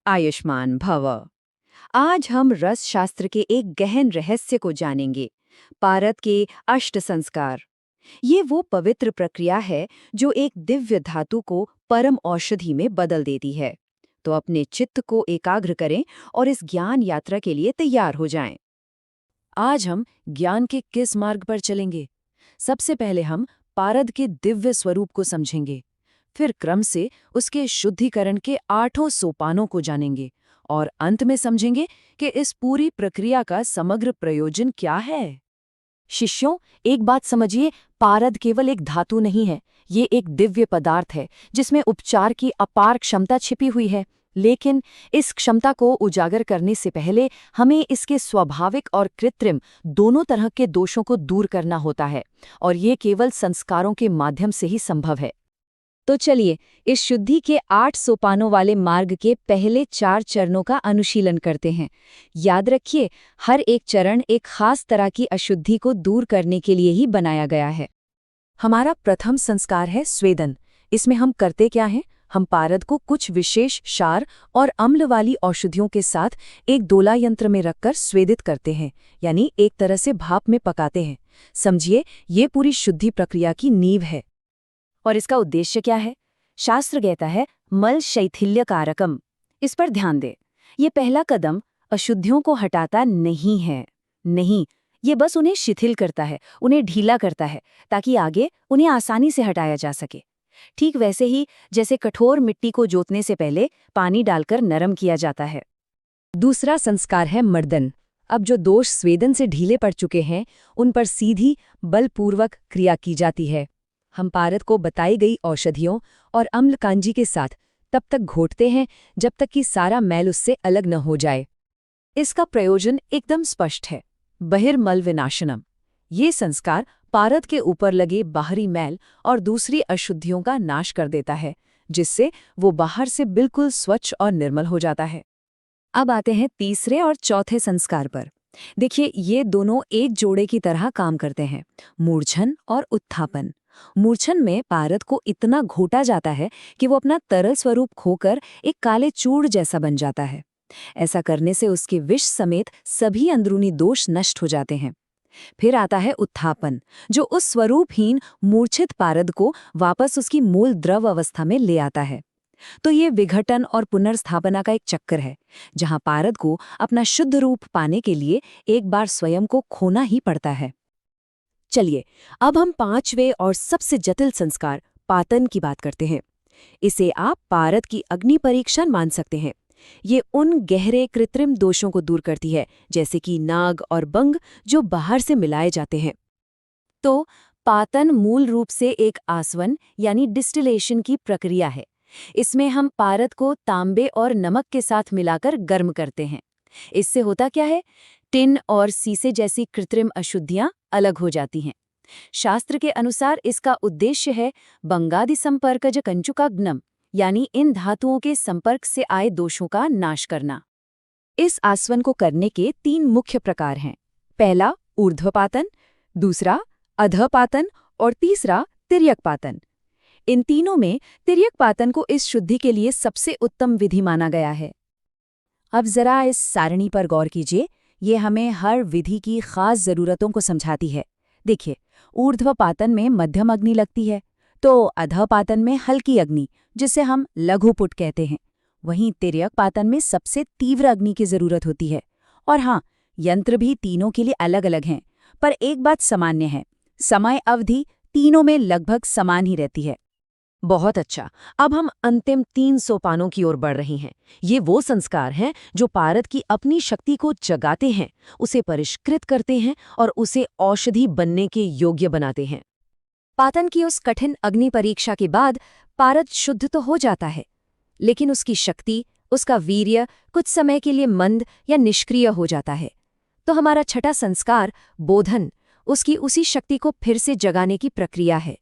आयुष्मान भव। आज हम रस शास्त्र के एक गहन रहस्य को जानेंगे, पारद के अष्ट संस्कार। ये वो पवित्र प्रक्रिया है जो एक दिव्य धातु को परम औषधि में बदल देती है। तो अपने चित्त को एकाग्र करें और इस ज्ञान यात्रा के लिए तैयार हो जाएं। आज हम ज्ञान के किस मार्ग पर चलेंगे? सबसे पहले हम पारद के दिव्य स्वरूप को समझेंगे, फिर क्रम से उसके शुद्धिकरण के 8 सोपानों को जानेंगे और अंत में समझेंगे कि इस पूरी प्रक्रिया का समग्र प्रयोजन क्या है। शिष्यों, एक बात समझिए, पारद केवल एक धातु नहीं है, ये एक दिव्य पदार्थ है जिसमें उपचार की अपार क्षमता छिपी हुई है। लेकिन इस क्षमता को उजागर करने से पहले हमें इसके स्वाभाविक और कृत्रिम दोनों तरह के दोषों को दूर करना होता है, और ये केवल संस्कारों के माध्यम से ही संभव है। तो चलिए इस शुद्धि के 8 सोपानों वाले मार्ग के पहले 4 चरणों का अनुशीलन करते हैं। याद रखिए, हर एक चरण एक खास तरह की अशुद्धि को दूर करने के लिए ही बनाया गया है। हमारा प्रथम संस्कार है स्वेदन। इसमें हम करते क्या हैं? हम पारद को कुछ विशेष क्षार और अम्ल वाली औषधियों के साथ एक दोला यंत्र में रखकर स्वेदित करते हैं, यानी एक तरह से भाप में पकाते हैं। समझिए, ये पूरी शुद्धि प्रक्रिया की नींव है। और इसका उद्देश्य क्या है? शास्त्र कहता है मल शैथिल्य कारकम। इस पर ध्यान दे। ये पहला कदम अशुद्धियों को हटाता नहीं है। नहीं, ये बस उन्हें शिथिल करता है, उन्हें ढीला करता है, ताकि आगे उन्हें आसानी से हटाया जा सके। ठीक वैसे ही जैसे कठोर मिट्टी को जोतने से पहले पानी डालकर नरम किया जाता है। दूसरा संस्कार है मर्दन। अब जो दोष स्वेदन से ढीले पड़ चुके हैं, उन पर सीधी बलपूर्वक क्रिया की जाती है। हम पारद को बताई गई औषधियों और अम्ल कांजी के साथ तब तक घोटते हैं जब तक कि सारा मैल उससे अलग न हो जाए। इसका प्रयोजन एकदम स्पष्ट है, बहिर्मल विनाशनम। ये संस्कार पारद के ऊपर लगे बाहरी मैल और दूसरी अशुद्धियों का नाश कर देता है, जिससे वो बाहर से बिल्कुल स्वच्छ और निर्मल हो जाता है। अब आते हैं तीसरे और चौथे संस्कार पर। देखिए, ये दोनों एक जोड़े की तरह काम करते हैं, मूर्छन और उत्थापन। मूर्छन में पारद को इतना घोटा जाता है कि वो अपना तरल स्वरूप खोकर एक काले चूड़ जैसा बन जाता है। ऐसा करने से उसके विष समेत सभी अंदरूनी दोष नष्ट हो जाते हैं। फिर आता है उत्थापन, जो उस स्वरूपहीन मूर्छित पारद को वापस उसकी मूल द्रव अवस्था में ले आता है। तो ये विघटन और पुनर्स्थापना का एक चक्कर है, जहां पारद को अपना शुद्ध रूप पाने के लिए एक बार स्वयं को खोना ही पड़ता है। चलिए, अब हम 5वें और सबसे जटिल संस्कार पातन की बात करते हैं। इसे आप पारद की अग्नि परीक्षा मान सकते हैं। ये उन गहरे कृत्रिम दोषों को दूर करती है, जैसे कि नाग और बंग, जो बाहर से मिलाए जाते हैं। तो पातन मूल रूप से एक आसवन यानी डिस्टिलेशन की प्रक्रिया है। इसमें हम पारद को तांबे और नमक के साथ मिलाकर गर्म करते हैं। इससे होता क्या है? टिन और सीसे जैसी कृत्रिम अशुद्धियां अलग हो जाती हैं। शास्त्र के अनुसार इसका उद्देश्य है बंगादि संपर्कज कंचुकाग्नम, यानी इन धातुओं के संपर्क से आए दोषों का नाश करना। इस आसवन को करने के 3 मुख्य प्रकार हैं। पहला ऊर्ध्वपातन, दूसरा अधपातन और तीसरा तिर्यकपातन। इन तीनों में तिर्यकपातन को इस शुद्धि के लिए सबसे उत्तम विधि माना गया है। अब जरा इस सारणी पर गौर कीजिए, ये हमें हर विधि की खास जरूरतों को समझाती है। देखिए, ऊर्ध्वपातन में मध्यम अग्नि लगती है, तो अधपातन में हल्की अग्नि, जिसे हम लघुपुट कहते हैं। वहीं तिर्यकपातन में सबसे तीव्र अग्नि की जरूरत होती है। और हाँ, यंत्र भी तीनों के लिए अलग अलग हैं, पर एक बात सामान्य है, समय अवधि तीनों में लगभग समान ही रहती है। बहुत अच्छा, अब हम अंतिम 3 सोपानों की ओर बढ़ रहे हैं। ये वो संस्कार हैं जो पारद की अपनी शक्ति को जगाते हैं, उसे परिष्कृत करते हैं और उसे औषधि बनने के योग्य बनाते हैं। पातन की उस कठिन अग्नि परीक्षा के बाद पारद शुद्ध तो हो जाता है, लेकिन उसकी शक्ति, उसका वीर्य कुछ समय के लिए मंद या निष्क्रिय हो जाता है। तो हमारा छठा संस्कार बोधन, उसकी उसी शक्ति को फिर से जगाने की प्रक्रिया है।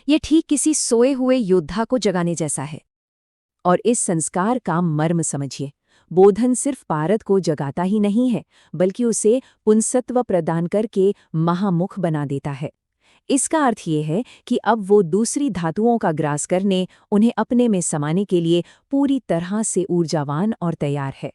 ये ठीक किसी सोए हुए योद्धा को जगाने जैसा है। और इस संस्कार का मर्म समझिए। बोधन सिर्फ पारद को जगाता ही नहीं है, बल्कि उसे पुंसत्व प्रदान करके महामुख बना देता है। इसका अर्थ ये है कि अब वो दूसरी धातुओं का ग्रास करने, उन्हें अपने में समाने के लिए पूरी तरह से ऊर्जावान और तैयार है।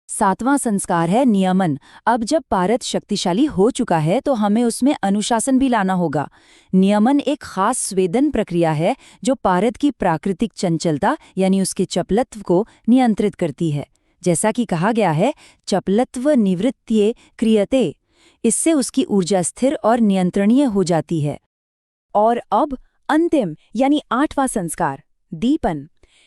7वां संस्कार है नियमन। अब जब पारद शक्तिशाली हो चुका है तो हमें उसमें अनुशासन भी लाना होगा। नियमन एक खास स्वेदन प्रक्रिया है जो पारद की प्राकृतिक चंचलता यानी उसके चपलत्व को नियंत्रित करती है। जैसा कि कहा गया है, चपलत्व निवृत्त्ये क्रियते। इससे उसकी ऊर्जा स्थिर और नियंत्रणीय हो जाती है। और अब अंतिम यानी 8वां संस्कार, दीपन।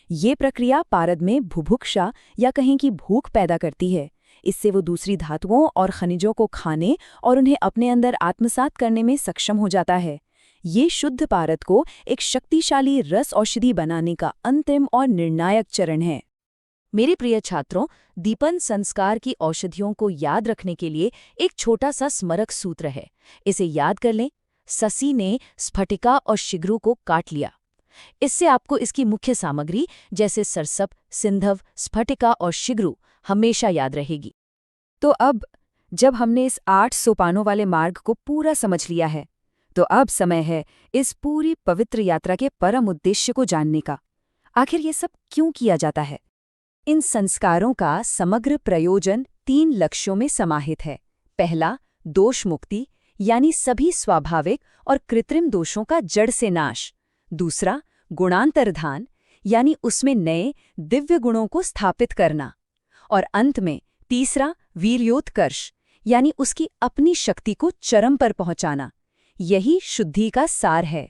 ये प्रक्रिया पारद में बुभुक्षा या कहें कि भूख पैदा करती है। इससे वो दूसरी धातुओं और खनिजों को खाने और उन्हें अपने अंदर आत्मसात करने में सक्षम हो जाता है। ये शुद्ध पारद को एक शक्तिशाली रस औषधि बनाने का अंतिम और निर्णायक चरण है। मेरे प्रिय छात्रों, दीपन संस्कार की औषधियों को याद रखने के लिए एक छोटा सा स्मरक सूत्र है। इसे याद कर लें। ससी ने स्फटिका और शिग्रू को काट लिया। इससे आपको इसकी मुख्य सामग्री जैसे सरसप, सिंधव, स्फटिका और शिग्रू हमेशा याद रहेगी। तो अब जब हमने इस 8 सोपानों वाले मार्ग को पूरा समझ लिया है, तो अब समय है इस पूरी पवित्र यात्रा के परम उद्देश्य को जानने का। आखिर ये सब क्यों किया जाता है? इन संस्कारों का समग्र प्रयोजन 3 लक्ष्यों में समाहित है। पहला, दोष मुक्ति यानी सभी स्वाभाविक और कृत्रिम दोषों का जड़ से नाश। दूसरा, गुणांतर्धान यानी उसमें नए दिव्य गुणों को स्थापित करना। और अंत में तीसरा, वीर्योत्कर्ष यानी उसकी अपनी शक्ति को चरम पर पहुंचाना। यही शुद्धि का सार है।